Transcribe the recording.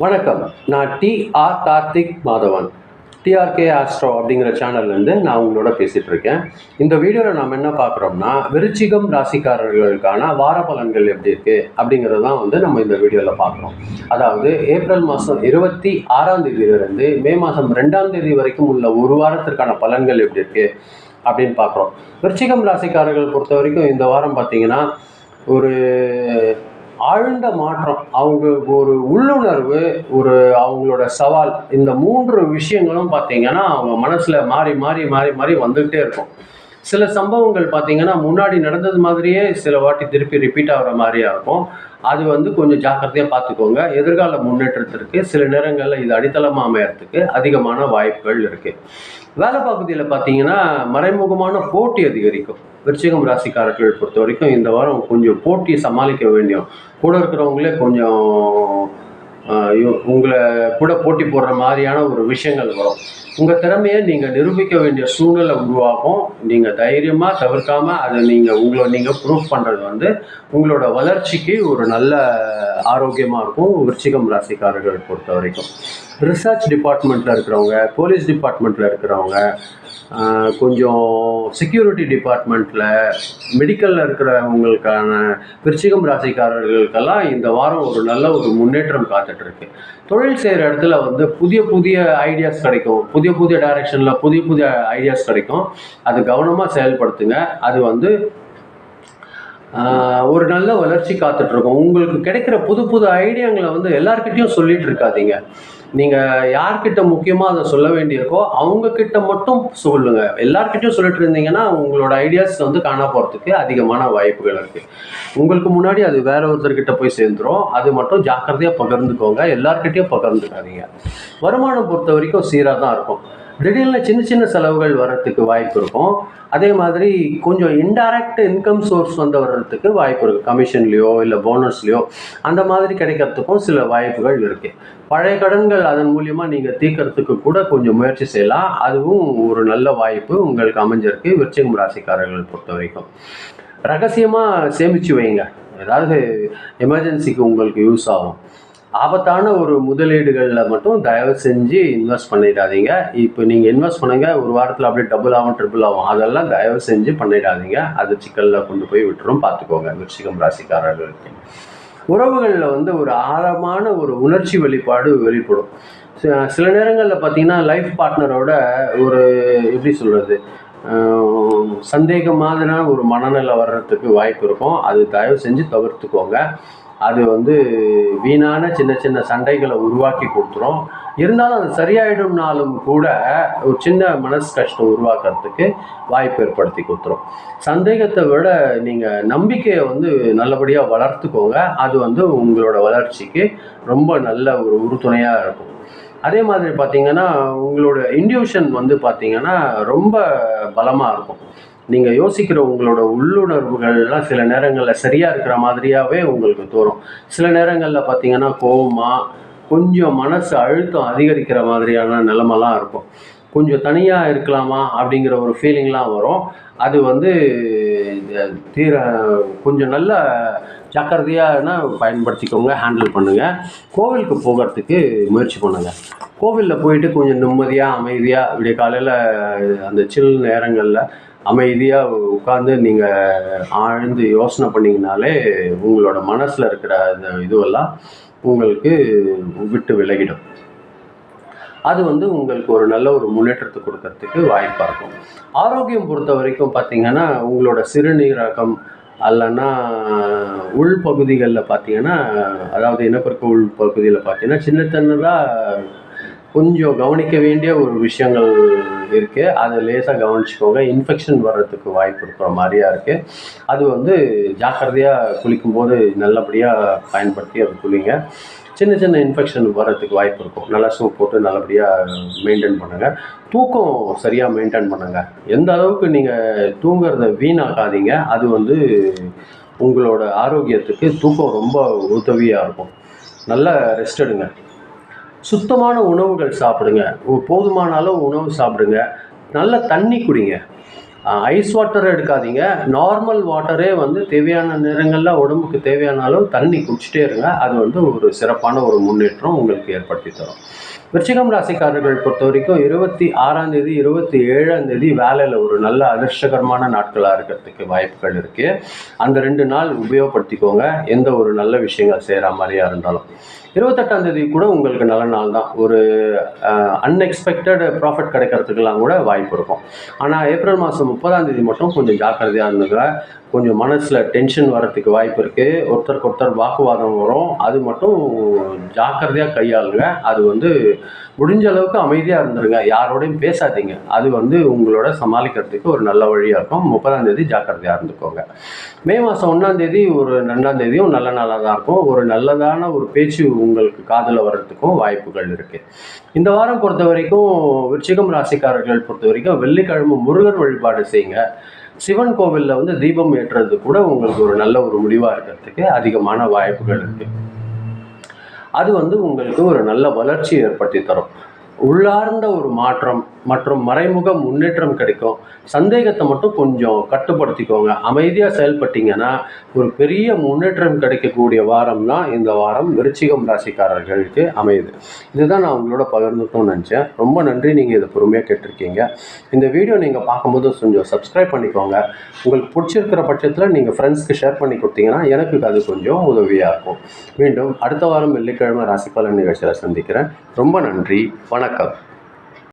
வணக்கம். நான் TR. Karthik Madhavan. TRK astro அப்படிங்கிற சேனல்லேருந்து நான் உங்களோட பேசிகிட்டு இருக்கேன். இந்த வீடியோவில் நாம் என்ன பார்க்குறோம்னா, விருச்சிகம் ராசிக்காரர்களுக்கான வார பலன்கள் எப்படி இருக்குது அப்படிங்கிறது தான் நம்ம இந்த வீடியோவில் பார்க்குறோம். அதாவது ஏப்ரல் மாதம் 26ஆம் தேதியிலிருந்து மே மாதம் 2ஆம் தேதி வரைக்கும் உள்ள ஒரு வாரத்திற்கான பலன்கள் எப்படி இருக்குது அப்படின்னு பார்க்குறோம். விருச்சிகம் ராசிக்காரர்கள் பொறுத்த வரைக்கும் இந்த வாரம் பார்த்திங்கன்னா ஒரு ஆழ்ந்த மாற்றம், அவங்களுக்கு ஒரு உள்ளுணர்வு, ஒரு அவங்களோட சவால், இந்த 3 விஷயங்களும் பார்த்தீங்கன்னா அவங்க மனசில் மாறி மாறி மாறி மாறி வந்துகிட்டே இருக்கும். சில சம்பவங்கள் பார்த்தீங்கன்னா முன்னாடி நடந்தது மாதிரியே சில வாட்டி திருப்பி ரிப்பீட் ஆகிற மாதிரியா இருக்கும். அது கொஞ்சம் ஜாக்கிரதையாக பார்த்துக்கோங்க. எதிர்கால முன்னேற்றத்திற்கு சில நேரங்களில் இது அடித்தளமாக அமையறதுக்கு அதிகமான வாய்ப்புகள் இருக்குது. வேலை பகுதியில் பார்த்தீங்கன்னா மறைமுகமான போட்டி அதிகரிக்கும். விருச்சிகம் ராசிக்காரர்கள் பொறுத்த வரைக்கும் இந்த வாரம் கொஞ்சம் போட்டியை சமாளிக்க வேண்டியும், கூட இருக்கிறவங்களே கொஞ்சம் உங்களை கூட போட்டி போடுற மாதிரியான ஒரு விஷயங்கள் வரும். உங்கள் திறமையை நீங்கள் நிரூபிக்க வேண்டிய சூழ்நிலை உருவாகும். நீங்கள் தைரியமாக தவிர்க்காமல் அதை உங்களை நீங்கள் ப்ரூஃப் பண்ணுறது உங்களோட வளர்ச்சிக்கு ஒரு நல்ல ஆரோக்கியமாக இருக்கும். விருச்சிகம் ராசிக்காரர்கள் பொறுத்த வரைக்கும் ரிசர்ச் டிபார்ட்மெண்ட்டில் இருக்கிறவங்க, போலீஸ் டிபார்ட்மெண்ட்டில் இருக்கிறவங்க, கொஞ்சம் செக்யூரிட்டி டிபார்ட்மெண்ட்டில், மெடிக்கலில் இருக்கிறவங்களுக்கான விருச்சிகம் ராசிக்காரர்களுக்கெல்லாம் இந்த வாரம் ஒரு நல்ல ஒரு முன்னேற்றம் காத்துட்ருக்கு. தொழில் செய்கிற இடத்துல புதிய புதிய ஐடியாஸ் கிடைக்கும். புதிய புதிய டைரெக்ஷனில் புதிய புதிய ஐடியாஸ் கிடைக்கும். அது கவனமாக செயல்படுத்துங்க. அது ஒரு நல்ல வளர்ச்சி காத்துட்ருக்கும். உங்களுக்கு கிடைக்கிற புது புது ஐடியாங்களை எல்லார்கிட்டையும் சொல்லிட்டு இருக்காதீங்க. நீங்கள் யார்கிட்ட முக்கியமாக அதை சொல்ல வேண்டியிருக்கோ அவங்கக்கிட்ட மட்டும் சொல்லுங்கள். எல்லார்கிட்டையும் சொல்லிட்டு இருந்தீங்கன்னா உங்களோட ஐடியாஸ் காண போகிறதுக்கு அதிகமான வாய்ப்புகள் இருக்குது. உங்களுக்கு முன்னாடி அது வேற ஒருத்தர்கிட்ட போய் சேர்ந்துடும். அது மட்டும் ஜாக்கிரதையாக பகிர்ந்துக்கோங்க. எல்லார்கிட்டையும் பகிர்ந்துக்காதீங்க. வருமானம் பொறுத்த வரைக்கும் சீராக தான் இருக்கும். திடீர்னு சின்ன சின்ன செலவுகள் வர்றதுக்கு வாய்ப்பு இருக்கும். அதே மாதிரி கொஞ்சம் இன்டைரக்ட் இன்கம் சோர்ஸ் வர்றதுக்கு வாய்ப்பு இருக்குது. கமிஷன்லேயோ இல்லை போனஸ்லேயோ அந்த மாதிரி கிடைக்கிறதுக்கும் சில வாய்ப்புகள் இருக்குது. பழைய கடன்கள் அதன் மூலியமாக நீங்கள் தீர்க்கறதுக்கு கூட கொஞ்சம் முயற்சி செய்யலாம். அதுவும் ஒரு நல்ல வாய்ப்பு உங்களுக்கு அமைஞ்சிருக்கு விருச்சிகம் ராசிக்காரர்கள் பொறுத்த வரைக்கும். ரகசியமாக சேமித்து வைங்க. ஏதாவது எமர்ஜென்சிக்கு உங்களுக்கு யூஸ் ஆகும். ஆபத்தான ஒரு முதலீடுகளில் மட்டும் தயவு செஞ்சு இன்வெஸ்ட் பண்ணிடாதீங்க. இப்போ நீங்கள் இன்வெஸ்ட் பண்ணுங்க, ஒரு வாரத்தில் அப்படியே டபுள் ஆகும், ட்ரிபிள் ஆகும். அதெல்லாம் தயவு செஞ்சு பண்ணிடாதீங்க. அது சிக்கலில் கொண்டு போய் விட்டுரும். பார்த்துக்கோங்க விருச்சிகம் ராசிக்காரர்களுக்கு. உறவுகளில் ஒரு ஆழமான ஒரு உணர்ச்சி வெளிப்பாடு வெளிப்படும். சில நேரங்களில் பார்த்தீங்கன்னா லைஃப் பார்ட்னரோட ஒரு எப்படி சொல்கிறது, சந்தேகமான ஒரு மனநிலை வர்றதுக்கு வாய்ப்பு இருக்கும். அது தயவு செஞ்சு தவிர்த்துக்கோங்க. அது வீணான சின்ன சின்ன சண்டைகளை உருவாக்கி கொடுத்துரும். இருந்தாலும் அது சரியாயிடும்னாலும் கூட ஒரு சின்ன மனசு கஷ்டம் உருவாக்குறதுக்கு வாய்ப்பு ஏற்படுத்தி கொடுத்துரும். சந்தேகத்தை விட நீங்கள் நம்பிக்கையை நல்லபடியாக வளர்த்துக்கோங்க. அது உங்களோட வளர்ச்சிக்கு ரொம்ப நல்ல ஒரு உறுதுணையாக இருக்கும். அதே மாதிரி பார்த்தீங்கன்னா உங்களோட இன்ட்யூஷன் பார்த்தீங்கன்னா ரொம்ப பலமாக இருக்கும். நீங்கள் யோசிக்கிற உங்களோட உள்ளுணர்வுகள்லாம் சில நேரங்களில் சரியாக இருக்கிற மாதிரியாகவே உங்களுக்கு தோணும். சில நேரங்களில் பார்த்தீங்கன்னா கோபமாக கொஞ்சம் மனசு அழுத்தம் அதிகரிக்கிற மாதிரியான நிலைமைலாம் இருக்கும். கொஞ்சம் தனியாக இருக்கலாமா அப்படிங்கிற ஒரு ஃபீலிங்லாம் வரும். அது தீர கொஞ்சம் நல்ல ஜாக்கிரதையான பயன்படுத்திக்கோங்க, ஹேண்டில் பண்ணுங்கள். கோவிலுக்கு போகிறதுக்கு முயற்சி பண்ணுங்கள். கோவிலில் போயிட்டு கொஞ்சம் நிம்மதியாக அமைதியாக விடிய காலையில் அந்த சில் நேரங்களில் அமைதியாக உட்காந்து நீங்கள் ஆழ்ந்து யோசனை பண்ணிங்கனாலே உங்களோட மனசில் இருக்கிற அந்த இதுவெல்லாம் உங்களுக்கு விட்டு விலகிடும். அது உங்களுக்கு ஒரு நல்ல ஒரு முன்னேற்றத்தை கொடுக்கறதுக்கு வாய்ப்பாக இருக்கும். ஆரோக்கியம் பொறுத்த வரைக்கும் பார்த்தீங்கன்னா உங்களோட சிறுநீரகம் அல்லனா உள்பகுதிகளில் பார்த்தீங்கன்னா, அதாவது இனப்பெருக்க உள்பகுதியில் பார்த்தீங்கன்னா சின்ன சின்னதாக கொஞ்சம் கவனிக்க வேண்டிய ஒரு விஷயங்கள் இருக்குது. அதை லேசாக கவனிச்சுக்கோங்க. இன்ஃபெக்ஷன் வர்றதுக்கு வாய்ப்பு இருக்கிற மாதிரியா இருக்குது. அது ஜாக்கிரதையாக குளிக்கும்போது நல்லபடியாக பயன்படுத்தி அது குளிங்க. சின்ன சின்ன இன்ஃபெக்ஷன் வர்றதுக்கு வாய்ப்பு இருக்கும். நல்லா சோப் போட்டு நல்லபடியாக மெயின்டைன் பண்ணுங்கள். தூக்கம் சரியாக மெயின்டைன் பண்ணுங்கள். எந்த அளவுக்கு நீங்கள் தூங்குறத வீணாக்காதீங்க. அது உங்களோட ஆரோக்கியத்துக்கு தூக்கம் ரொம்ப உதவியாக இருக்கும். நல்லா ரெஸ்ட் எடுங்க. சுத்தமான உணவுகள் சாப்பிடுங்க. போதுமான அளவு உணவு சாப்பிடுங்க. நல்ல தண்ணி குடிங்க. ஐஸ் வாட்டரை எடுக்காதீங்க. நார்மல் வாட்டரே வந்து தேவையான நேரங்களில் உடம்புக்கு தேவையான அளவு தண்ணி குடிச்சிட்டே இருங்க. அது வந்து ஒரு சிறப்பான ஒரு முன்னேற்றம் உங்களுக்கு ஏற்படுத்தி தரும். விருச்சிகம் ராசிக்காரர்கள் பொறுத்த வரைக்கும் 26ஆம் தேதி 27ஆம் தேதி வேலையில் ஒரு நல்ல அதிர்ஷ்டகரமான நாட்களாக இருக்கிறதுக்கு வாய்ப்புகள் இருக்குது. அந்த 2 நாள் உபயோகப்படுத்திக்கோங்க, எந்த ஒரு நல்ல விஷயங்கள் செய்கிற மாதிரியா இருந்தாலும். 28ஆம் தேதி கூட உங்களுக்கு நல்ல நாள் தான். ஒரு அன்எக்ஸ்பெக்டட் ப்ராஃபிட் கிடைக்கிறதுக்கெல்லாம் கூட வாய்ப்பு இருக்கும். ஆனால் ஏப்ரல் மாதம் 30ஆம் தேதி மட்டும் கொஞ்சம் ஜாக்கிரதையாக இருந்துங்க. கொஞ்சம் மனசில் டென்ஷன் வரத்துக்கு வாய்ப்பு இருக்குது. ஒருத்தருக்கு ஒருத்தர் வாக்குவாதம் வரும். அது மட்டும் ஜாக்கிரதையாக கையாளுங்க. அது வந்து முடிஞ்ச அளவுக்கு அமைதியாக இருந்துருங்க. யாரோடையும் பேசாதீங்க. அது வந்து உங்களோட சமாளிக்கிறதுக்கு ஒரு நல்ல வழியாக இருக்கும். 30ஆம் தேதி ஜாக்கிரதையாக இருந்துக்கோங்க. மே மாதம் 1ஆம் தேதி ஒரு 2ஆம் தேதியும் நல்ல நாளாக தான் இருக்கும். ஒரு நல்லதான ஒரு பேச்சு உங்களுக்கு காதில் வர்றதுக்கும் வாய்ப்புகள் இருக்குது. இந்த வாரம் பொறுத்த வரைக்கும் விருச்சிகம் ராசிக்காரர்கள் பொறுத்த வரைக்கும் வெள்ளிக்கிழமை முருகர் வழிபாடு செய்யுங்க. சிவன் கோவிலில் வந்து தீபம் ஏற்றுறது கூட உங்களுக்கு ஒரு நல்ல ஒரு முடிவாக இருக்கிறதுக்கு அதிகமான வாய்ப்புகள் இருக்குது. அது வந்து உங்களுக்கு ஒரு நல்ல வளர்ச்சி ஏற்படுத்தி தரும். உள்ளார்ந்த ஒரு மாற்றம் மற்றும் மறைமுக முன்னேற்றம் கிடைக்கும். சந்தேகத்தை மட்டும் கொஞ்சம் கட்டுப்படுத்திக்கோங்க. அமைதியாக செயல்பட்டீங்கன்னா ஒரு பெரிய முன்னேற்றம் கிடைக்கக்கூடிய வாரம் தான் இந்த வாரம் விருச்சிகம் ராசிக்காரர்களுக்கு அமையுது. இதுதான் நான் உங்களோட பகிர்ந்துக்கணும்னு நினச்சேன். ரொம்ப நன்றி, நீங்கள் இதை பொறுமையாக கேட்டிருக்கீங்க. இந்த வீடியோ நீங்கள் பார்க்கும்போது கொஞ்சம் சப்ஸ்கிரைப் பண்ணிக்கோங்க. உங்களுக்கு பிடிச்சிருக்கிற பட்சத்தில் நீங்கள் ஃப்ரெண்ட்ஸ்க்கு ஷேர் பண்ணி கொடுத்தீங்கன்னா எனக்கு அது கொஞ்சம் உதவியாக இருக்கும். மீண்டும் அடுத்த வாரம் வெள்ளிக்கிழமை ராசி பலன் நிகழ்ச்சியில் சந்திக்கிறேன். ரொம்ப நன்றி. வணக்கம்.